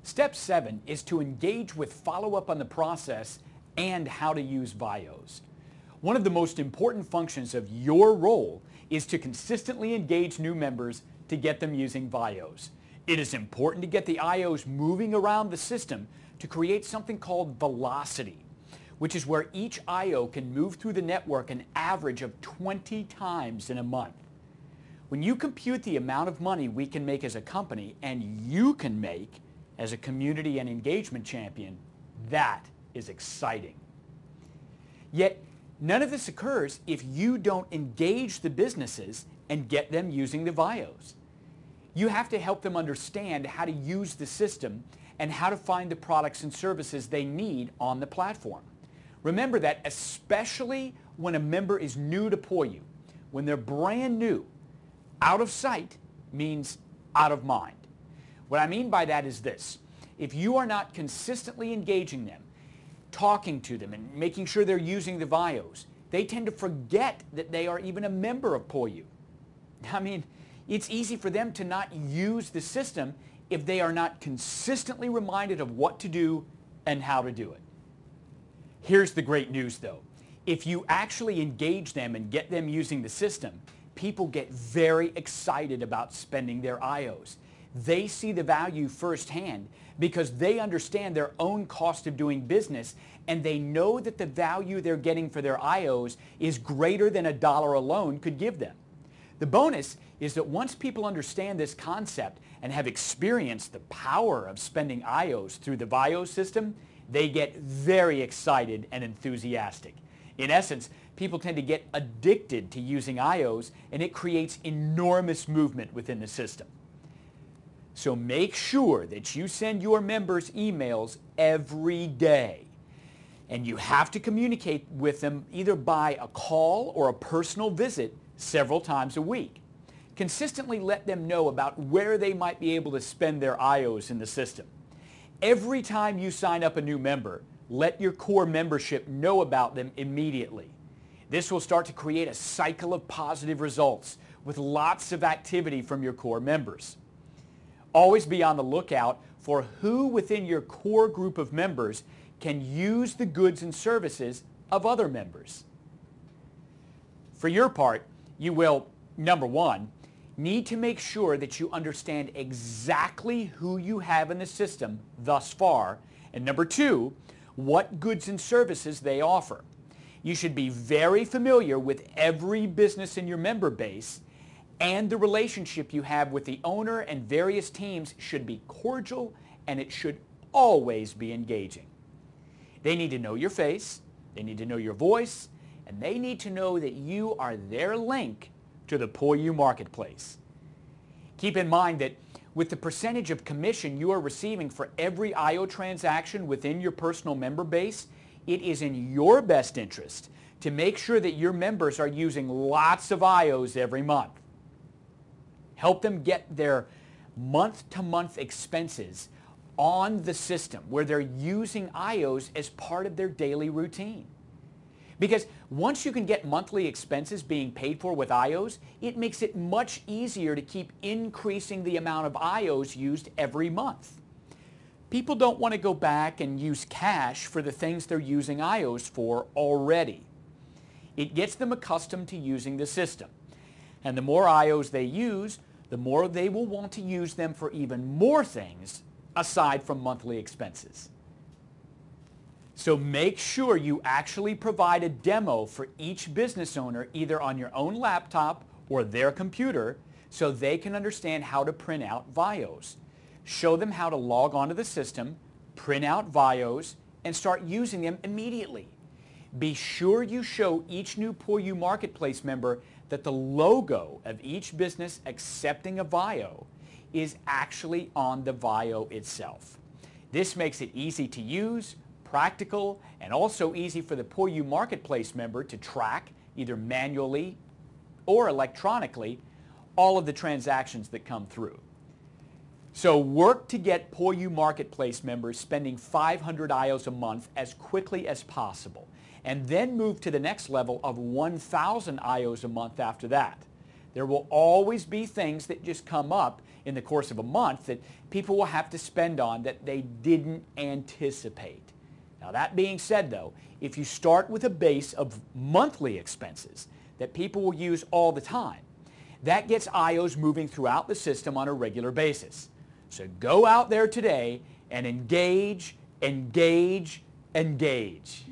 Step 7 is to engage with follow-up on the process and how to use VIOs. One of the most important functions of your role is to consistently engage new members to get them using VIOs. It is important to get the IOs moving around the system to create something called velocity, which is where each IO can move through the network an average of 20 times in a month. When you compute the amount of money we can make as a company and you can make as a community and engagement champion, that is exciting. Yet, none of this occurs if you don't engage the businesses and get them using the VIOs. You have to help them understand how to use the system and how to find the products and services they need on the platform. Remember that especially when a member is new to POiU, when they're brand new, out of sight means out of mind. What I mean by that is this: if you are not consistently engaging them, talking to them, and making sure they're using the VIOs, they tend to forget that they are even a member of POiU. I mean, it's easy for them to not use the system if they are not consistently reminded of what to do and how to do it. Here's the great news though. If you actually engage them and get them using the system, people get very excited about spending their IOs. They see the value firsthand because they understand their own cost of doing business, and they know that the value they're getting for their IOs is greater than $1 alone could give them. The bonus is that once people understand this concept and have experienced the power of spending IOs through the VIO system, they get very excited and enthusiastic. In essence, people tend to get addicted to using IOs, and it creates enormous movement within the system. So make sure that you send your members emails every day. And you have to communicate with them either by a call or a personal visit several times a week. Consistently let them know about where they might be able to spend their IOs in the system. Every time you sign up a new member, let your core membership know about them immediately. This will start to create a cycle of positive results with lots of activity from your core members. Always be on the lookout for who within your core group of members can use the goods and services of other members. For your part, you will, number one, need to make sure that you understand exactly who you have in the system thus far, and number two, what goods and services they offer. You should be very familiar with every business in your member base, and the relationship you have with the owner and various teams should be cordial, and it should always be engaging. They need to know your face, they need to know your voice, and they need to know that you are their link to the POiU marketplace. Keep in mind that with the percentage of commission you are receiving for every IO transaction within your personal member base, it is in your best interest to make sure that your members are using lots of IOs every month. Help them get their month-to-month expenses on the system where they're using IOs as part of their daily routine. Because once you can get monthly expenses being paid for with IOs, it makes it much easier to keep increasing the amount of IOs used every month. People don't want to go back and use cash for the things they're using IOs for already. It gets them accustomed to using the system. And the more IOs they use, the more they will want to use them for even more things aside from monthly expenses. So make sure you actually provide a demo for each business owner either on your own laptop or their computer so they can understand how to print out VIOs. Show them how to log onto the system, print out VIOs, and start using them immediately. Be sure you show each new POiU Marketplace member that the logo of each business accepting a VIO is actually on the VIO itself. This makes it easy to use, practical, and also easy for the POiU Marketplace member to track, either manually or electronically, all of the transactions that come through. So work to get POiU Marketplace members spending 500 IOs a month as quickly as possible, and then move to the next level of 1,000 IOs a month after that. There will always be things that just come up in the course of a month that people will have to spend on that they didn't anticipate. Now that being said though, if you start with a base of monthly expenses that people will use all the time, that gets IOs moving throughout the system on a regular basis. So go out there today and engage, engage, engage.